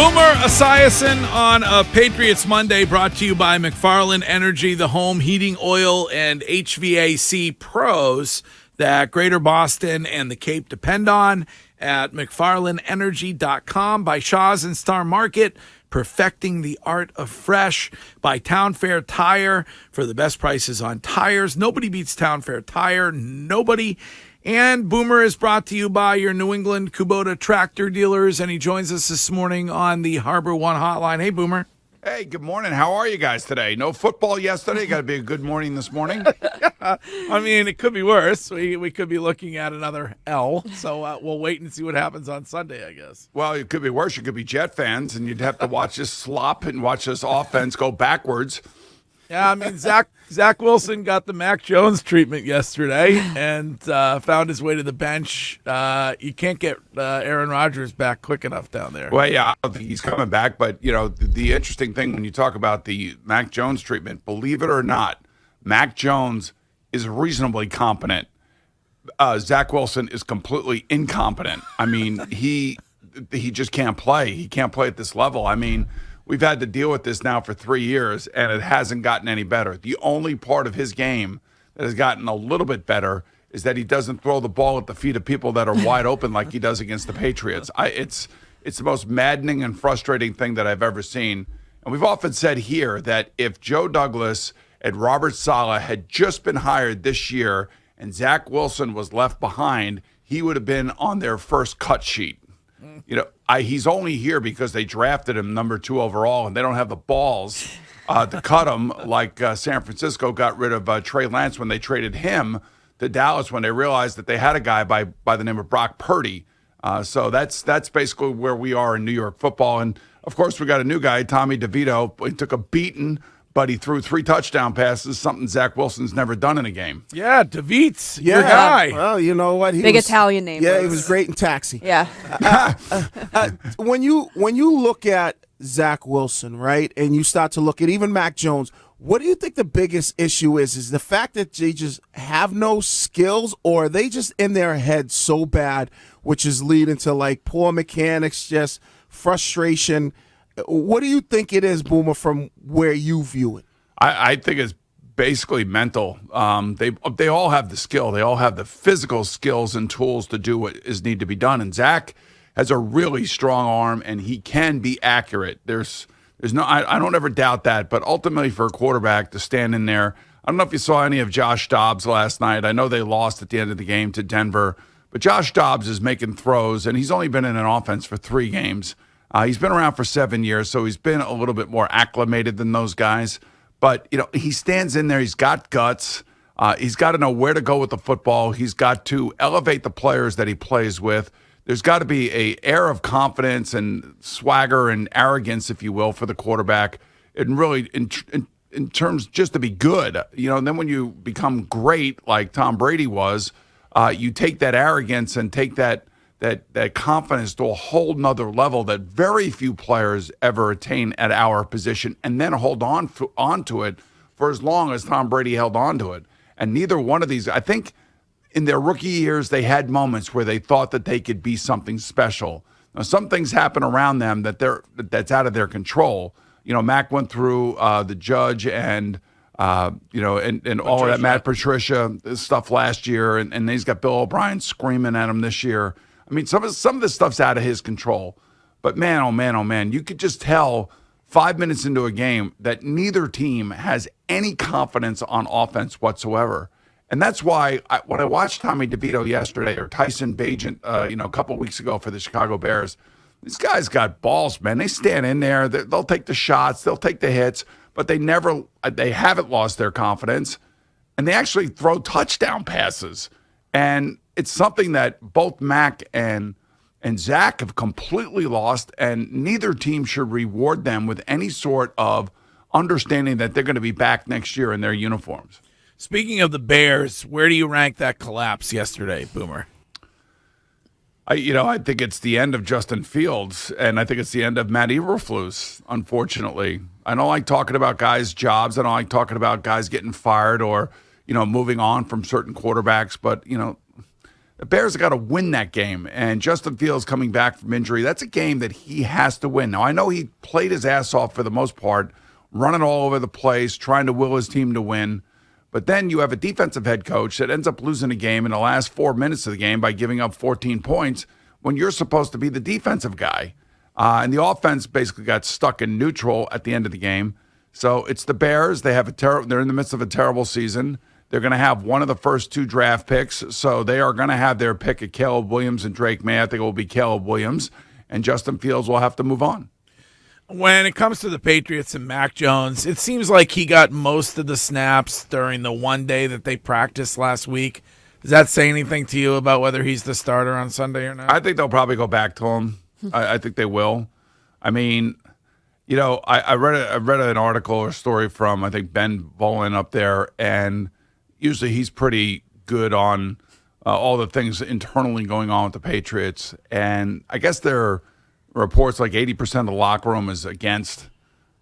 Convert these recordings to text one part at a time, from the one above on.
Boomer Esiason on a Patriots Monday, brought to you by McFarland Energy, the home heating, oil, and HVAC pros that Greater Boston and the Cape depend on, at McFarlandEnergy.com, by Shaw's and Star Market, perfecting the art of fresh, by Town Fair Tire for the best prices on tires. Nobody beats Town Fair Tire. Nobody. And Boomer is brought to you by your New England Kubota tractor dealers, and he joins us this morning on the Harbor One hotline. Hey, Boomer. Hey, good morning. How are you guys today? No football yesterday. Got to be a good morning this morning. I mean, it could be worse. We could be looking at another L, so we'll wait and see what happens on Sunday, I guess. Well, it could be worse. You could be Jet fans, and you'd have to watch this slop and watch this offense go backwards. Yeah, I mean, Zach Wilson got the Mac Jones treatment yesterday and found his way to the bench. You can't get Aaron Rodgers back quick enough down there. Well, yeah, I don't think he's coming back. But, you know, the interesting thing when you talk about the Mac Jones treatment, believe it or not, Mac Jones is reasonably competent. Zach Wilson is completely incompetent. I mean, he just can't play. He can't play at this level. I mean, we've had to deal with this now for 3 years, and it hasn't gotten any better. The only part of his game that has gotten a little bit better is that he doesn't throw the ball at the feet of people that are wide open like he does against the Patriots. It's the most maddening and frustrating thing that I've ever seen. And we've often said here that if Joe Douglas and Robert Saleh had just been hired this year and Zach Wilson was left behind, he would have been on their first cut sheet. You know, he's only here because they drafted him number 2 overall, and they don't have the balls to cut him like San Francisco got rid of Trey Lance when they traded him to Dallas when they realized that they had a guy by the name of Brock Purdy. So that's basically where we are in New York football. And, of course, we got a new guy, Tommy DeVito. He took a beating, but he threw 3 touchdown passes, something Zach Wilson's never done in a game. Yeah, DeVito, your guy. Well, you know what? Big Italian name. Yeah, he was great in Taxi. Yeah. When you look at Zach Wilson, right, and you start to look at even Mac Jones, what do you think the biggest issue is? Is the fact that they just have no skills, or are they just in their head so bad, which is leading to, like, poor mechanics, just frustration? What do you think it is, Boomer, from where you view it? I think it's basically mental. They all have the skill. They all have the physical skills and tools to do what is need to be done. And Zach has a really strong arm, and he can be accurate. There's no I don't ever doubt that. But ultimately, for a quarterback to stand in there, I don't know if you saw any of Josh Dobbs last night. I know they lost at the end of the game to Denver, but Josh Dobbs is making throws, and he's only been in an offense for 3 games. He's been around for 7 years, so he's been a little bit more acclimated than those guys. But, you know, he stands in there. He's got guts. He's got to know where to go with the football. He's got to elevate the players that he plays with. There's got to be an air of confidence and swagger and arrogance, if you will, for the quarterback. And really, in terms just to be good, you know, and then when you become great like Tom Brady was, you take that arrogance and take that confidence to a whole nother level that very few players ever attain at our position, and then hold on to it for as long as Tom Brady held on to it. And neither one of these, I think in their rookie years, they had moments where they thought that they could be something special. Now, some things happen around them that's out of their control. You know, Mac went through the Judge and and all of that Matt Patricia stuff last year, and then he's got Bill O'Brien screaming at him this year. I mean, some of this stuff's out of his control. But man, oh man, you could just tell 5 minutes into a game that neither team has any confidence on offense whatsoever. And that's why when I watched Tommy DeVito yesterday, or Tyson Bagent, a couple weeks ago for the Chicago Bears, these guys got balls, man. They stand in there. They'll take the shots. They'll take the hits. But they haven't lost their confidence. And they actually throw touchdown passes. And it's something that both Mac and Zach have completely lost, and neither team should reward them with any sort of understanding that they're going to be back next year in their uniforms. Speaking of the Bears, where do you rank that collapse yesterday, Boomer? I think it's the end of Justin Fields, and I think it's the end of Matt Eberflus, unfortunately. I don't like talking about guys' jobs. I don't like talking about guys getting fired or, moving on from certain quarterbacks. But, The Bears have got to win that game, and Justin Fields coming back from injury, that's a game that he has to win. Now, I know he played his ass off for the most part, running all over the place, trying to will his team to win. But then you have a defensive head coach that ends up losing a game in the last 4 minutes of the game by giving up 14 points when you're supposed to be the defensive guy. And the offense basically got stuck in neutral at the end of the game. So it's the Bears. They're in the midst of a terrible season. They're going to have one of the first 2 draft picks, so they are going to have their pick of Caleb Williams and Drake May. I think it will be Caleb Williams, and Justin Fields will have to move on. When it comes to the Patriots and Mac Jones, it seems like he got most of the snaps during the one day that they practiced last week. Does that say anything to you about whether he's the starter on Sunday or not? I think they'll probably go back to him. I think they will. I mean, I read an article or story from, I think, Ben Bolin up there, and usually he's pretty good on all the things internally going on with the Patriots. And I guess there are reports like 80% of the locker room is against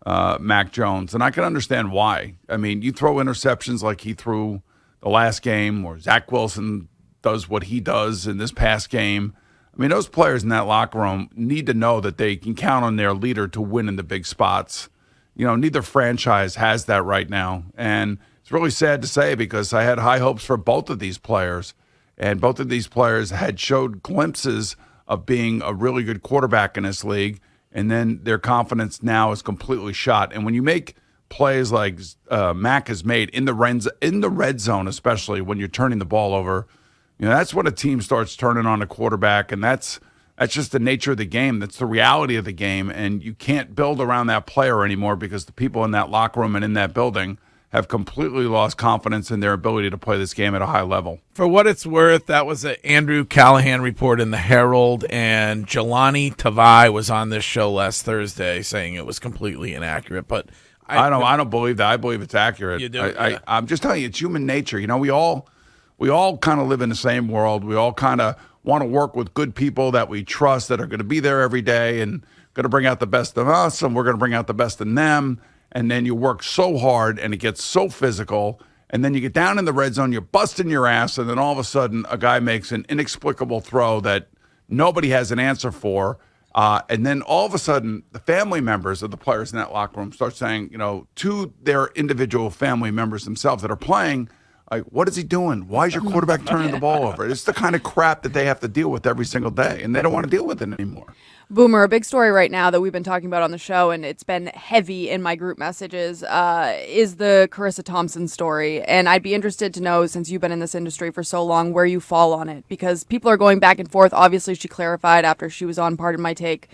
Mac Jones. And I can understand why. I mean, you throw interceptions like he threw the last game, or Zach Wilson does what he does in this past game. I mean, those players in that locker room need to know that they can count on their leader to win in the big spots. Neither franchise has that right now. And it's really sad to say, because I had high hopes for both of these players, and both of these players had showed glimpses of being a really good quarterback in this league, and then their confidence now is completely shot. And when you make plays like Mac has made in the red zone, especially when you're turning the ball over, that's when a team starts turning on a quarterback, and that's just the nature of the game. That's the reality of the game, and you can't build around that player anymore, because the people in that locker room and in that building have completely lost confidence in their ability to play this game at a high level. For what it's worth, that was an Andrew Callahan report in the Herald, and Jelani Tavai was on this show last Thursday saying it was completely inaccurate. But I don't believe that. I believe it's accurate. You do? I'm just telling you, it's human nature. We all kind of live in the same world. We all kind of want to work with good people that we trust, that are going to be there every day and going to bring out the best of us, and we're going to bring out the best in them. And then you work so hard, and it gets so physical, and then you get down in the red zone, you're busting your ass, and then all of a sudden a guy makes an inexplicable throw that nobody has an answer for. And then all of a sudden, the family members of the players in that locker room start saying, to their individual family members themselves that are playing, like, what is he doing? Why is your quarterback turning the ball over? It's the kind of crap that they have to deal with every single day, and they don't want to deal with it anymore. Boomer, a big story right now that we've been talking about on the show, and it's been heavy in my group messages, is the Carissa Thompson story. And I'd be interested to know, since you've been in this industry for so long, where you fall on it. Because people are going back and forth. Obviously, she clarified after she was on Pardon My Take.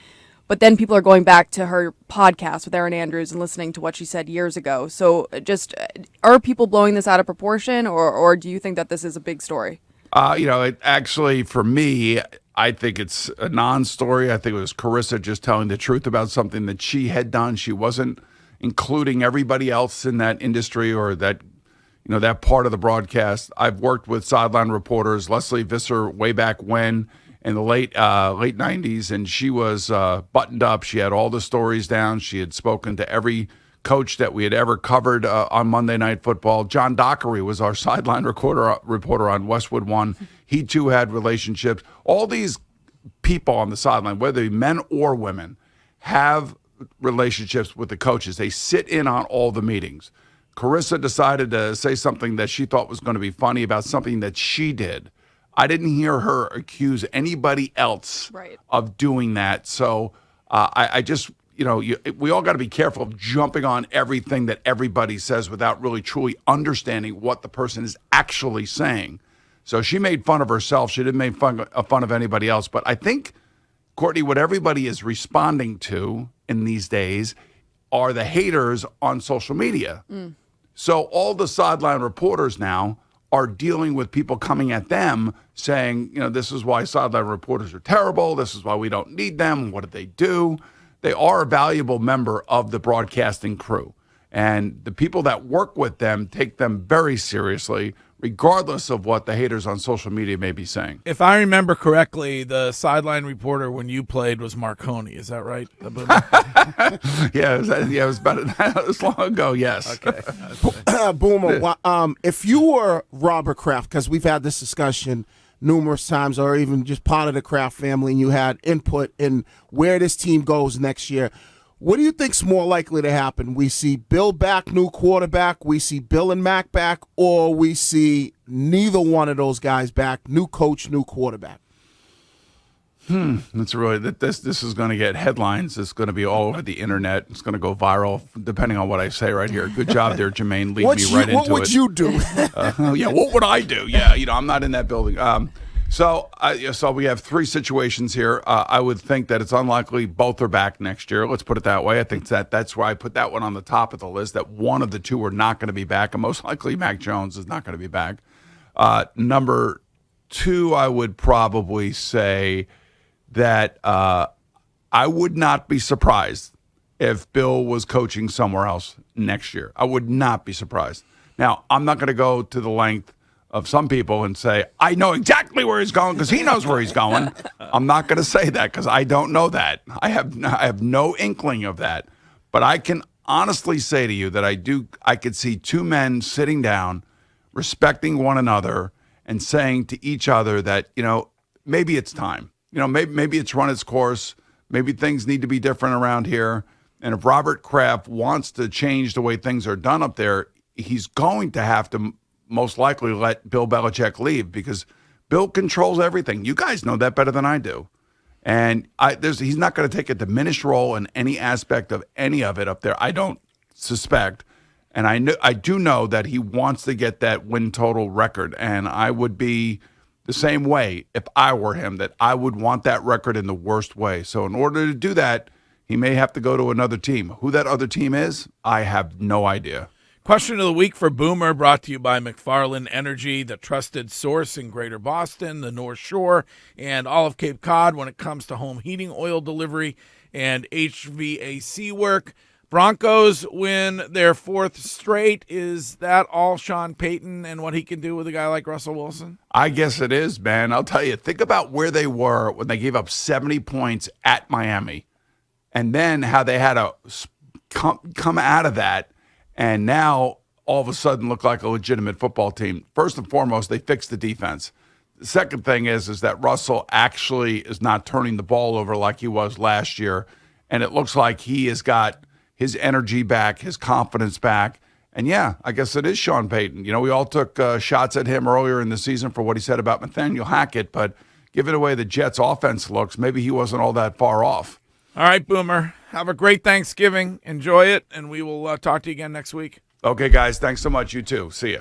But then people are going back to her podcast with Erin Andrews and listening to what she said years ago. So just, are people blowing this out of proportion, or do you think that this is a big story? Actually, for me, I think it's a non-story. I think it was Carissa just telling the truth about something that she had done. She wasn't including everybody else in that industry or that part of the broadcast. I've worked with sideline reporters, Leslie Visser, way back when in the late 90s, and she was buttoned up. She had all the stories down. She had spoken to every coach that we had ever covered on Monday Night Football. John Dockery was our sideline reporter on Westwood One. He, too, had relationships. All these people on the sideline, whether men or women, have relationships with the coaches. They sit in on all the meetings. Carissa decided to say something that she thought was going to be funny about something that she did. I didn't hear her accuse anybody else of doing that. So I just... we all got to be careful of jumping on everything that everybody says without really truly understanding what the person is actually saying. So she made fun of herself. She didn't make fun of anybody else. But I think, Courtney, what everybody is responding to in these days are the haters on social media. So all the sideline reporters now are dealing with people coming at them saying, this is why sideline reporters are terrible. This is why we don't need them. What did they do? They are a valuable member of the broadcasting crew. And the people that work with them take them very seriously, regardless of what the haters on social media may be saying. If I remember correctly, the sideline reporter when you played was Marconi. Is that right? Yeah, it was about as long ago, yes. Okay. Boomer, if you were Robert Kraft, because we've had this discussion numerous times, or even just part of the Kraft family, and you had input in where this team goes next year. What do you think's more likely to happen? We see Bill back, new quarterback, we see Bill and Mac back, or we see neither one of those guys back, new coach, new quarterback? That's really this is going to get headlines. It's going to be all over the internet. It's going to go viral, depending on what I say right here. Good job there, Jermaine. Lead me right into it. What would you do? Yeah, what would I do? Yeah, I'm not in that building. So we have three situations here. I would think that it's unlikely both are back next year. Let's put it that way. I think that's why I put that one on the top of the list, that one of the two are not going to be back, and most likely Mac Jones is not going to be back. Number two, I would probably say that I would not be surprised if Bill was coaching somewhere else next year. I would not be surprised. Now, I'm not going to go to the length of some people and say, I know exactly where he's going because he knows where he's going. I'm not going to say that because I don't know that. I have no inkling of that. But I can honestly say to you that I could see two men sitting down, respecting one another, and saying to each other that, maybe it's time. Maybe it's run its course. Maybe things need to be different around here. And if Robert Kraft wants to change the way things are done up there, he's going to have to most likely let Bill Belichick leave because Bill controls everything. You guys know that better than I do. And he's not going to take a diminished role in any aspect of any of it up there. I don't suspect. And I do know that he wants to get that win total record. And I would be the same way if I were him, that I would want that record in the worst way. So in order to do that, he may have to go to another team. Who that other team is, I have no idea. Question of the week for Boomer, brought to you by McFarland Energy, the trusted source in Greater Boston, the North Shore, and all of Cape Cod when it comes to home heating oil delivery and HVAC work. Broncos win their fourth straight. Is that all Sean Payton and what he can do with a guy like Russell Wilson? I guess it is, man. I'll tell you, think about where they were when they gave up 70 points at Miami, and then how they had to come out of that, and now all of a sudden look like a legitimate football team. First and foremost, they fixed the defense. The second thing is that Russell actually is not turning the ball over like he was last year, and it looks like he has got his energy back, his confidence back. And yeah, I guess it is Sean Payton. We all took shots at him earlier in the season for what he said about Nathaniel Hackett, but given the way the Jets' offense looks, maybe he wasn't all that far off. All right, Boomer. Have a great Thanksgiving. Enjoy it, and we will talk to you again next week. Okay, guys. Thanks so much. You too. See ya.